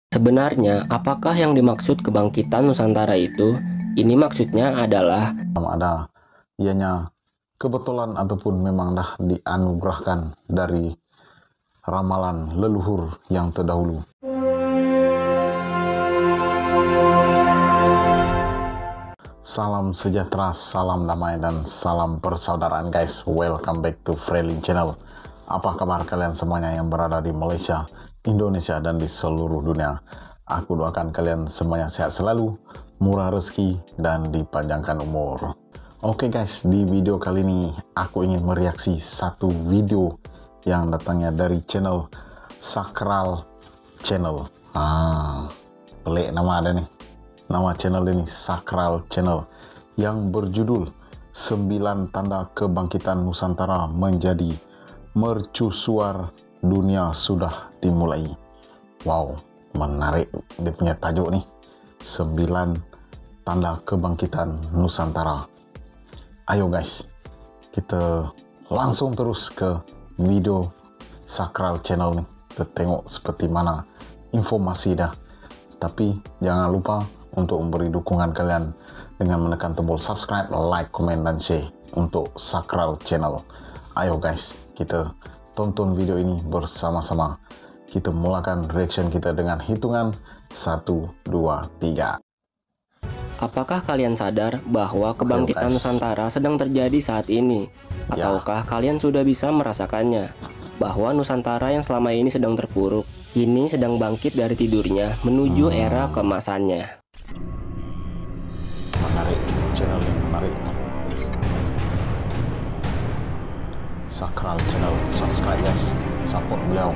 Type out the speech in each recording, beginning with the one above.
Sebenarnya, apakah yang dimaksud kebangkitan Nusantara itu? Ini maksudnya adalah ada ianya kebetulan ataupun memang dah dianugerahkan dari ramalan leluhur yang terdahulu. Salam sejahtera, salam damai, dan salam persaudaraan guys. Welcome back to Freelin Channel. Apa kabar kalian semuanya yang berada di Malaysia, Indonesia, dan di seluruh dunia? Aku doakan kalian semuanya sehat selalu, murah rezeki, dan dipanjangkan umur. Oke guys, di video kali ini aku ingin mereaksi satu video yang datangnya dari channel Sakral Channel. Pelik nama ada nih. Nama channel ini Sakral Channel yang berjudul 9 Tanda Kebangkitan Nusantara Menjadi Mercusuar Dunia Sudah Dimulai. Wow, menarik dia punya tajuk nih. 9 Tanda Kebangkitan Nusantara. Ayo guys, kita langsung terus ke video Sakral Channel nih. Kita tengok seperti mana informasi dah. Tapi jangan lupa untuk memberi dukungan kalian dengan menekan tombol subscribe, like, komen, dan share untuk Sakral Channel. Ayo guys, kita tonton video ini bersama-sama. Kita mulakan reaction kita dengan hitungan 1, 2, 3. apakah kalian sadar bahwa kebangkitan Nusantara sedang terjadi saat ini? Ataukah kalian sudah bisa merasakannya? Bahwa Nusantara yang selama ini sedang terpuruk, kini sedang bangkit dari tidurnya menuju era keemasannya. Menarik, channel yang menarik. Sakral Channel, subscribe guys, support beliau.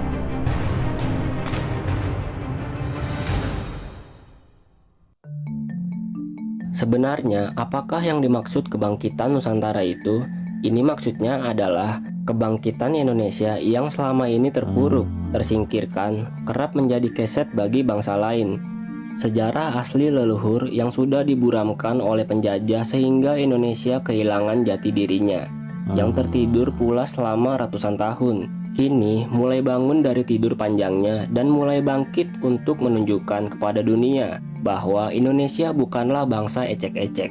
Sebenarnya, apakah yang dimaksud kebangkitan Nusantara itu? Ini maksudnya adalah kebangkitan Indonesia yang selama ini terpuruk, tersingkirkan, kerap menjadi keset bagi bangsa lain. Sejarah asli leluhur yang sudah diburamkan oleh penjajah sehingga Indonesia kehilangan jati dirinya, yang tertidur pula selama ratusan tahun. Kini mulai bangun dari tidur panjangnya dan mulai bangkit untuk menunjukkan kepada dunia bahwa Indonesia bukanlah bangsa ecek-ecek.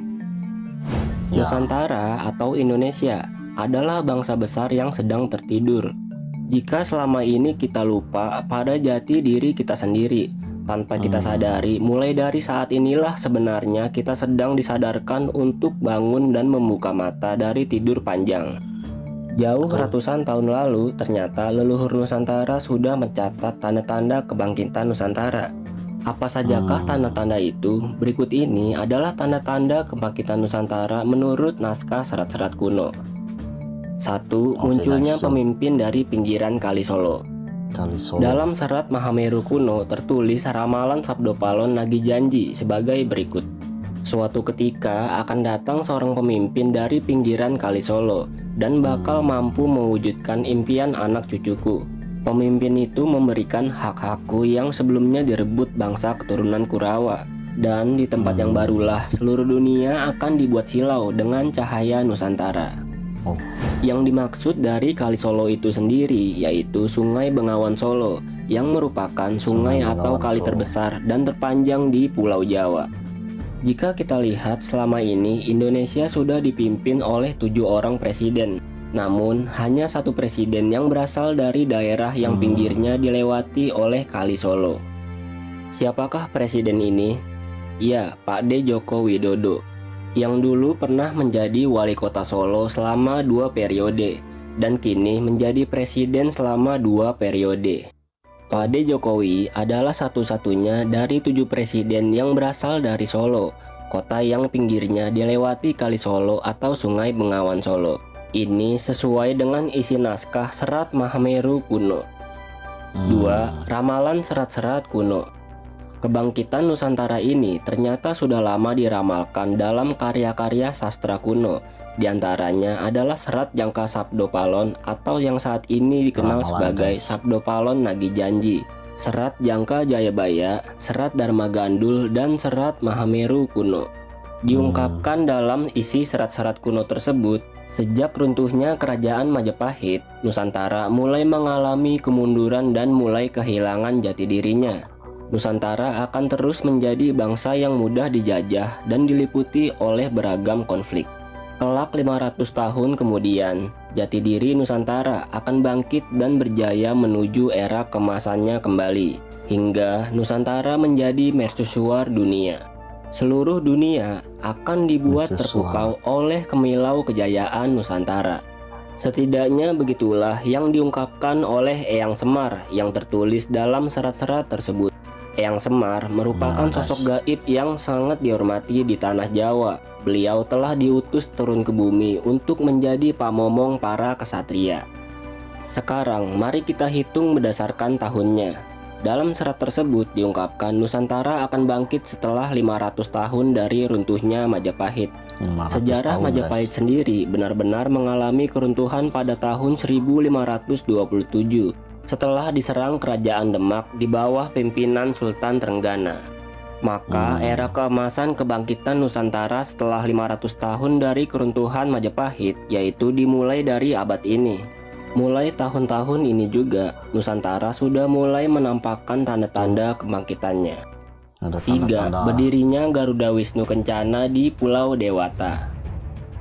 Nusantara atau Indonesia adalah bangsa besar yang sedang tertidur. Jika selama ini kita lupa pada jati diri kita sendiri, tanpa kita sadari, mulai dari saat inilah sebenarnya kita sedang disadarkan untuk bangun dan membuka mata dari tidur panjang. Jauh ratusan tahun lalu, ternyata leluhur Nusantara sudah mencatat tanda-tanda kebangkitan Nusantara. Apa sajakah tanda-tanda itu? Berikut ini adalah tanda-tanda kebangkitan Nusantara menurut naskah serat-serat kuno. 1. Munculnya pemimpin dari pinggiran Kali Solo. Dalam serat Mahameru kuno tertulis ramalan Sabdopalon Nagi Janji sebagai berikut. Suatu ketika akan datang seorang pemimpin dari pinggiran Kali Solo dan bakal mampu mewujudkan impian anak cucuku. Pemimpin itu memberikan hak-hakku yang sebelumnya direbut bangsa keturunan Kurawa. Dan di tempat yang barulah seluruh dunia akan dibuat silau dengan cahaya Nusantara. Yang dimaksud dari Kali Solo itu sendiri yaitu Sungai Bengawan Solo, yang merupakan sungai atau kali terbesar dan terpanjang di Pulau Jawa. Jika kita lihat selama ini Indonesia sudah dipimpin oleh 7 orang presiden, namun hanya satu presiden yang berasal dari daerah yang pinggirnya dilewati oleh Kali Solo. Siapakah presiden ini? Ya, Pak D. Joko Widodo, yang dulu pernah menjadi wali kota Solo selama 2 periode dan kini menjadi presiden selama 2 periode. Pak D. Jokowi adalah satu-satunya dari 7 presiden yang berasal dari Solo, kota yang pinggirnya dilewati Kali Solo atau Sungai Bengawan Solo. Ini sesuai dengan isi naskah serat Mahameru kuno. 2. Ramalan serat-serat kuno. Kebangkitan Nusantara ini ternyata sudah lama diramalkan dalam karya-karya sastra kuno. Di antaranya adalah serat Jangka Sabdopalon atau yang saat ini dikenal sebagai Sabdopalon Nagi Janji, serat Jangka Jayabaya, serat Dharma Gandul, dan serat Mahameru kuno. Diungkapkan dalam isi serat-serat kuno tersebut, sejak runtuhnya kerajaan Majapahit, Nusantara mulai mengalami kemunduran dan mulai kehilangan jati dirinya. Nusantara akan terus menjadi bangsa yang mudah dijajah dan diliputi oleh beragam konflik. Kelak 500 tahun kemudian, jati diri Nusantara akan bangkit dan berjaya menuju era kemasannya kembali, hingga Nusantara menjadi mercusuar dunia. Seluruh dunia akan dibuat terpukau oleh kemilau kejayaan Nusantara. Setidaknya begitulah yang diungkapkan oleh Eyang Semar yang tertulis dalam serat-serat tersebut. Eyang Semar merupakan sosok gaib yang sangat dihormati di tanah Jawa. Beliau telah diutus turun ke bumi untuk menjadi pamomong para kesatria. Sekarang mari kita hitung berdasarkan tahunnya. Dalam serat tersebut diungkapkan Nusantara akan bangkit setelah 500 tahun dari runtuhnya Majapahit. Sejarah Majapahit sendiri benar-benar mengalami keruntuhan pada tahun 1527 setelah diserang Kerajaan Demak di bawah pimpinan Sultan Trenggana. Maka era keemasan kebangkitan Nusantara setelah 500 tahun dari keruntuhan Majapahit yaitu dimulai dari abad ini. Mulai tahun-tahun ini juga Nusantara sudah mulai menampakkan tanda-tanda kebangkitannya. 3. Berdirinya Garuda Wisnu Kencana di Pulau Dewata.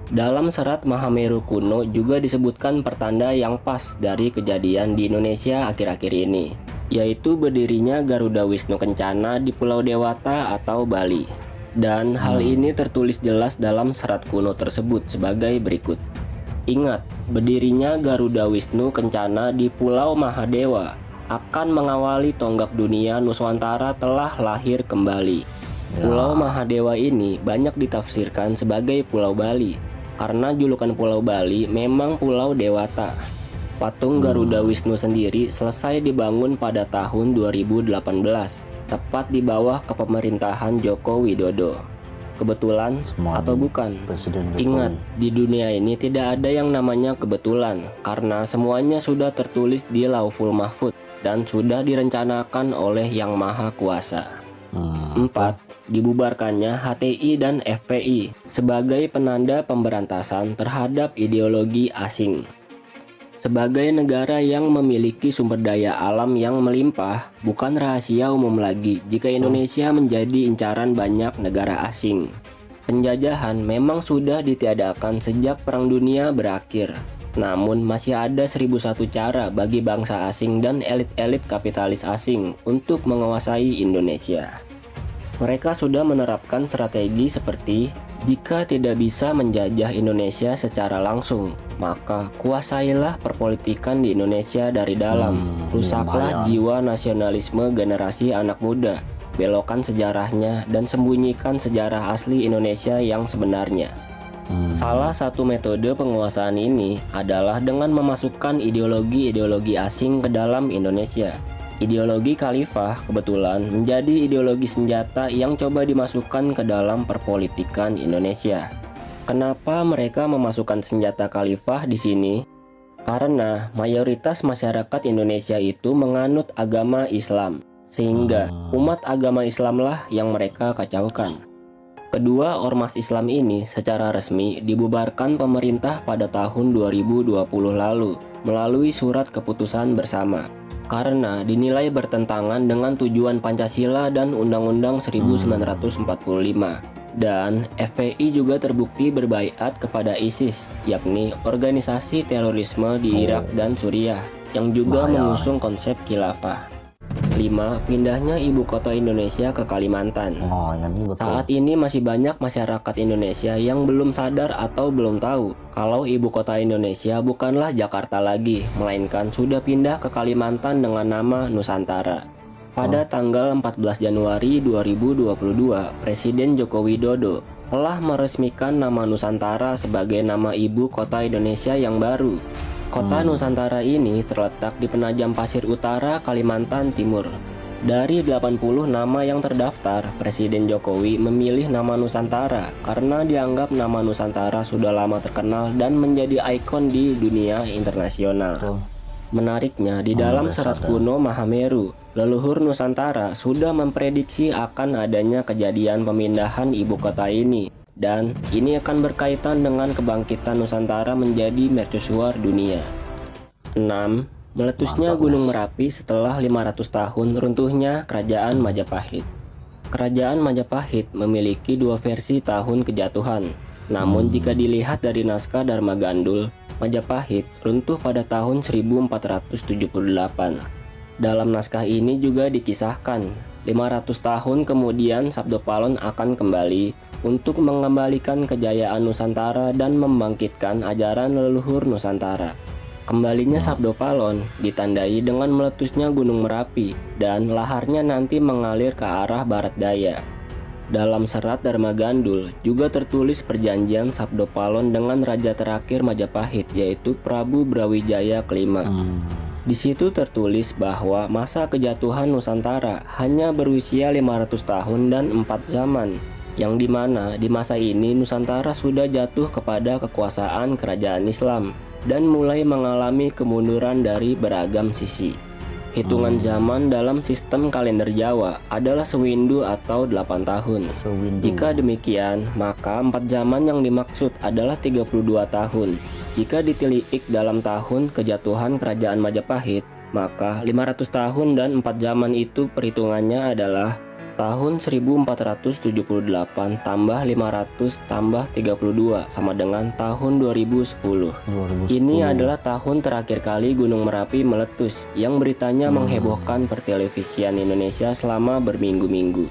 Dalam serat Mahameru kuno juga disebutkan pertanda yang pas dari kejadian di Indonesia akhir-akhir ini, yaitu berdirinya Garuda Wisnu Kencana di Pulau Dewata atau Bali. Dan hal ini tertulis jelas dalam serat kuno tersebut sebagai berikut. Ingat, berdirinya Garuda Wisnu Kencana di Pulau Mahadewa akan mengawali tonggak dunia Nusantara telah lahir kembali. Pulau Mahadewa ini banyak ditafsirkan sebagai Pulau Bali, karena julukan Pulau Bali memang Pulau Dewata. Patung Garuda Wisnu sendiri selesai dibangun pada tahun 2018, tepat di bawah kepemerintahan Joko Widodo. Kebetulan atau bukan? Ingat, di dunia ini tidak ada yang namanya kebetulan, karena semuanya sudah tertulis di Lauhul Mahfuz dan sudah direncanakan oleh Yang Maha Kuasa. 4. Dibubarkannya HTI dan FPI sebagai penanda pemberantasan terhadap ideologi asing. Sebagai negara yang memiliki sumber daya alam yang melimpah, bukan rahasia umum lagi jika Indonesia menjadi incaran banyak negara asing. Penjajahan memang sudah ditiadakan sejak Perang Dunia berakhir. Namun masih ada 1001 cara bagi bangsa asing dan elit-elit kapitalis asing untuk menguasai Indonesia. Mereka sudah menerapkan strategi seperti, jika tidak bisa menjajah Indonesia secara langsung, maka kuasailah perpolitikan di Indonesia dari dalam. Rusaklah jiwa nasionalisme generasi anak muda, belokkan sejarahnya dan sembunyikan sejarah asli Indonesia yang sebenarnya. Salah satu metode penguasaan ini adalah dengan memasukkan ideologi-ideologi asing ke dalam Indonesia. Ideologi khalifah kebetulan menjadi ideologi senjata yang coba dimasukkan ke dalam perpolitikan Indonesia. Kenapa mereka memasukkan senjata khalifah di sini? Karena mayoritas masyarakat Indonesia itu menganut agama Islam, sehingga umat agama Islamlah yang mereka kacaukan. Kedua ormas Islam ini secara resmi dibubarkan pemerintah pada tahun 2020 lalu melalui surat keputusan bersama, karena dinilai bertentangan dengan tujuan Pancasila dan Undang-Undang 1945. Dan FPI juga terbukti berbaiat kepada ISIS, yakni organisasi terorisme di Irak dan Suriah, yang juga mengusung konsep khilafah. 5. Pindahnya ibu kota Indonesia ke Kalimantan. Saat ini masih banyak masyarakat Indonesia yang belum sadar atau belum tahu kalau ibu kota Indonesia bukanlah Jakarta lagi, melainkan sudah pindah ke Kalimantan dengan nama Nusantara. Pada tanggal 14 Januari 2022, Presiden Joko Widodo telah meresmikan nama Nusantara sebagai nama ibu kota Indonesia yang baru. Kota Nusantara ini terletak di Penajam Pasir Utara, Kalimantan Timur. Dari 80 nama yang terdaftar, Presiden Jokowi memilih nama Nusantara karena dianggap nama Nusantara sudah lama terkenal dan menjadi ikon di dunia internasional. Menariknya, di dalam serat kuno Mahameru, leluhur Nusantara sudah memprediksi akan adanya kejadian pemindahan ibu kota ini. Dan ini akan berkaitan dengan kebangkitan Nusantara menjadi mercusuar dunia. 6. Meletusnya Mantap, Gunung guys. Merapi setelah 500 tahun runtuhnya Kerajaan Majapahit. Kerajaan Majapahit memiliki dua versi tahun kejatuhan. Namun jika dilihat dari naskah Dharma Gandul, Majapahit runtuh pada tahun 1478. Dalam naskah ini juga dikisahkan 500 tahun kemudian Sabdopalon akan kembali untuk mengembalikan kejayaan Nusantara dan membangkitkan ajaran leluhur Nusantara. Kembalinya Sabdopalon ditandai dengan meletusnya Gunung Merapi dan laharnya nanti mengalir ke arah barat daya. Dalam serat Dharma Gandul juga tertulis perjanjian Sabdopalon dengan raja terakhir Majapahit yaitu Prabu Brawijaya kelima. Di situ tertulis bahwa masa kejatuhan Nusantara hanya berusia 500 tahun dan 4 zaman, yang dimana di masa ini Nusantara sudah jatuh kepada kekuasaan kerajaan Islam dan mulai mengalami kemunduran dari beragam sisi. Hitungan zaman dalam sistem kalender Jawa adalah sewindu atau 8 tahun. Jika demikian, maka 4 zaman yang dimaksud adalah 32 tahun. Jika ditilik dalam tahun kejatuhan kerajaan Majapahit, maka 500 tahun dan 4 zaman itu perhitungannya adalah tahun 1478 tambah 500 tambah 32 sama dengan tahun 2010. Ini adalah tahun terakhir kali Gunung Merapi meletus yang beritanya menghebohkan pertelevisian Indonesia selama berminggu-minggu.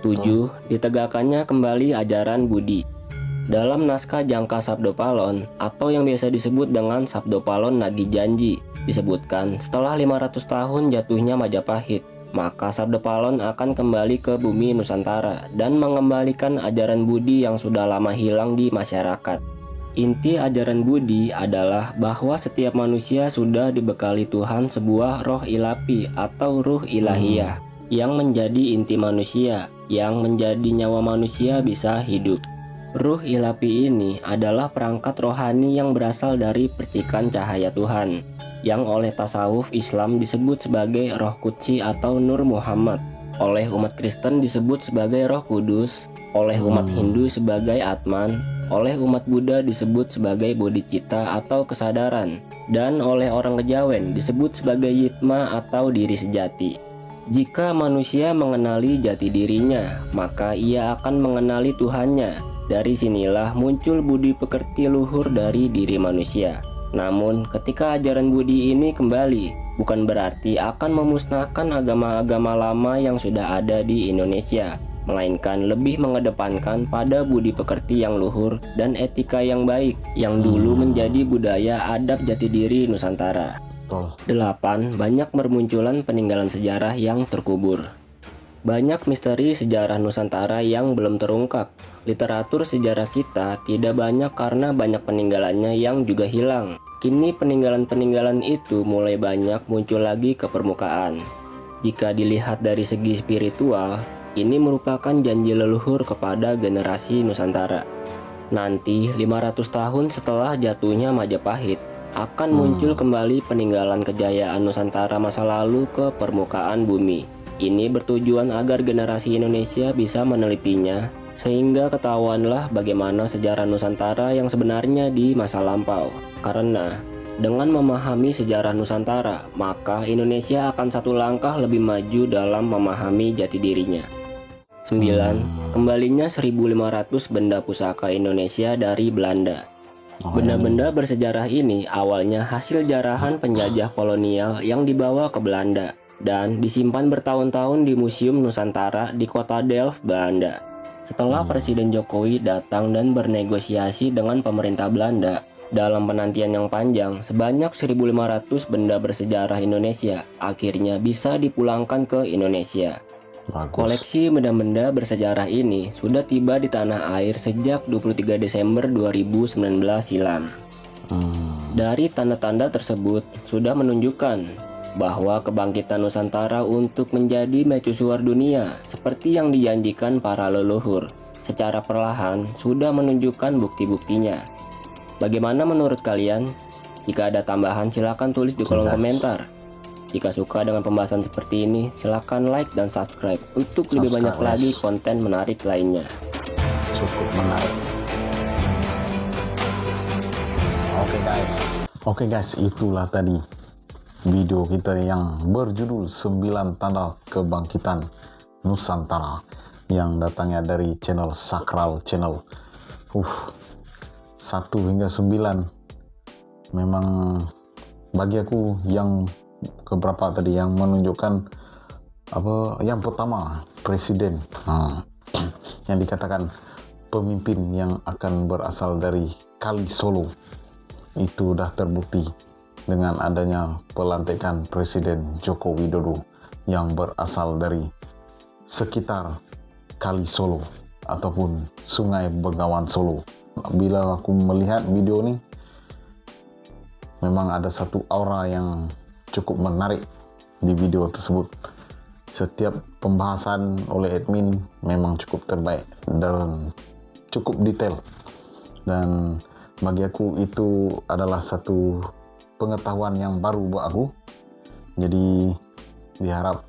7. Ditegakkannya kembali ajaran Budi. Dalam naskah Jangka Sabdopalon atau yang biasa disebut dengan Sabdopalon Nagih Janji disebutkan setelah 500 tahun jatuhnya Majapahit, maka Sabdopalon akan kembali ke bumi Nusantara dan mengembalikan ajaran Budi yang sudah lama hilang di masyarakat. Inti ajaran Budi adalah bahwa setiap manusia sudah dibekali Tuhan sebuah roh ilapi atau ruh ilahiyah yang menjadi inti manusia, yang menjadi nyawa manusia bisa hidup. Ruh ilapi ini adalah perangkat rohani yang berasal dari percikan cahaya Tuhan, yang oleh tasawuf Islam disebut sebagai Roh Qudsi atau Nur Muhammad, oleh umat Kristen disebut sebagai Roh Kudus, oleh umat Hindu sebagai Atman, oleh umat Buddha disebut sebagai Bodhicitta atau kesadaran, dan oleh orang Kejawen disebut sebagai Yitma atau diri sejati. Jika manusia mengenali jati dirinya, maka ia akan mengenali Tuhannya. Dari sinilah muncul budi pekerti luhur dari diri manusia. Namun ketika ajaran Budi ini kembali, bukan berarti akan memusnahkan agama-agama lama yang sudah ada di Indonesia, melainkan lebih mengedepankan pada budi pekerti yang luhur dan etika yang baik yang dulu menjadi budaya adab jati diri Nusantara. 8. Banyak bermunculan peninggalan sejarah yang terkubur. Banyak misteri sejarah Nusantara yang belum terungkap. Literatur sejarah kita tidak banyak karena banyak peninggalannya yang juga hilang. Kini peninggalan-peninggalan itu mulai banyak muncul lagi ke permukaan. Jika dilihat dari segi spiritual, ini merupakan janji leluhur kepada generasi Nusantara. Nanti 500 tahun setelah jatuhnya Majapahit, akan muncul kembali peninggalan kejayaan Nusantara masa lalu ke permukaan bumi. Ini bertujuan agar generasi Indonesia bisa menelitinya, sehingga ketahuanlah bagaimana sejarah Nusantara yang sebenarnya di masa lampau. Karena dengan memahami sejarah Nusantara, maka Indonesia akan satu langkah lebih maju dalam memahami jati dirinya. 9. Kembalinya 1.500 benda pusaka Indonesia dari Belanda. Benda-benda bersejarah ini awalnya hasil jarahan penjajah kolonial yang dibawa ke Belanda dan disimpan bertahun-tahun di Museum Nusantara di kota Delft, Belanda. Setelah Presiden Jokowi datang dan bernegosiasi dengan pemerintah Belanda, dalam penantian yang panjang, sebanyak 1.500 benda bersejarah Indonesia akhirnya bisa dipulangkan ke Indonesia. Koleksi benda-benda bersejarah ini sudah tiba di tanah air sejak 23 Desember 2019 silam. Dari tanda-tanda tersebut sudah menunjukkan bahwa kebangkitan Nusantara untuk menjadi mercusuar dunia seperti yang dijanjikan para leluhur secara perlahan sudah menunjukkan bukti-buktinya. Bagaimana menurut kalian? Jika ada tambahan silakan tulis di kolom komentar. Jika suka dengan pembahasan seperti ini, silakan like dan subscribe untuk lebih banyak lagi konten menarik lainnya. Cukup menarik. Oke guys, itulah tadi video kita yang berjudul 9 Tanda Kebangkitan Nusantara yang datangnya dari channel Sakral Channel. 1 hingga 9 memang bagi aku yang keberapa tadi yang menunjukkan yang pertama presiden yang dikatakan pemimpin yang akan berasal dari Kali Solo itu udah terbukti dengan adanya pelantikan Presiden Joko Widodo yang berasal dari sekitar Kali Solo ataupun Sungai Bengawan Solo. Bila aku melihat video ini, memang ada satu aura yang cukup menarik di video tersebut. Setiap pembahasan oleh admin memang cukup terbaik dan cukup detail, dan bagi aku itu adalah satu pengetahuan yang baru buat aku. Jadi diharap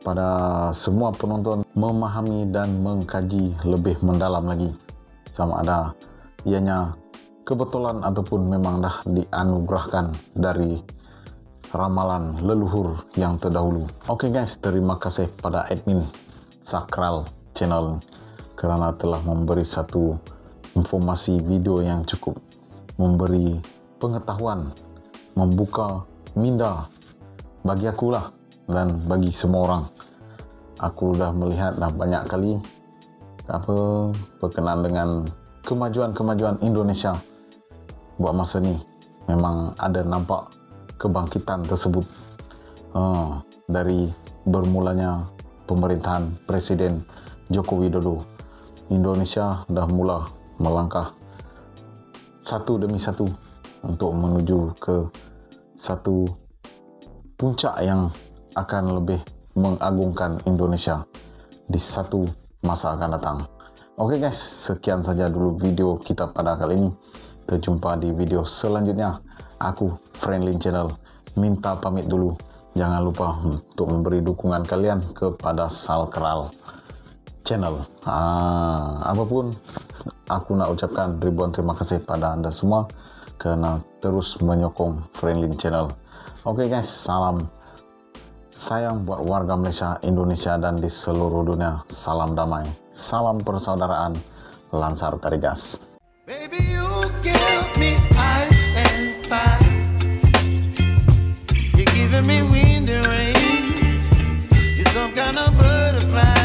pada semua penonton memahami dan mengkaji lebih mendalam lagi, sama ada ianya kebetulan ataupun memang dah dianugerahkan dari ramalan leluhur yang terdahulu. Oke guys, terima kasih pada admin Sakral Channel karena telah memberi satu informasi video yang cukup memberi pengetahuan, membuka minda bagi aku lah dan bagi semua orang. Aku dah melihat banyak kali berkenaan dengan kemajuan Indonesia buat masa ni. Memang ada nampak kebangkitan tersebut dari bermulanya pemerintahan Presiden Joko Widodo. Indonesia dah mula melangkah satu demi satu untuk menuju ke satu puncak yang akan lebih mengagungkan Indonesia di satu masa akan datang. Oke guys, sekian saja dulu video kita pada kali ini. Kita jumpa di video selanjutnya. Aku Friendly Channel minta pamit dulu. Jangan lupa untuk memberi dukungan kalian kepada Sakral Channel. Apapun, aku nak ucapkan ribuan terima kasih pada anda semua karena terus menyokong Friendly Channel. Oke guys, salam sayang buat warga Malaysia, Indonesia dan di seluruh dunia. Salam damai, salam persaudaraan, Lansar Tarigas. Baby, you give me ice and fire. You're giving me wind and rain. You're some kind of butterfly.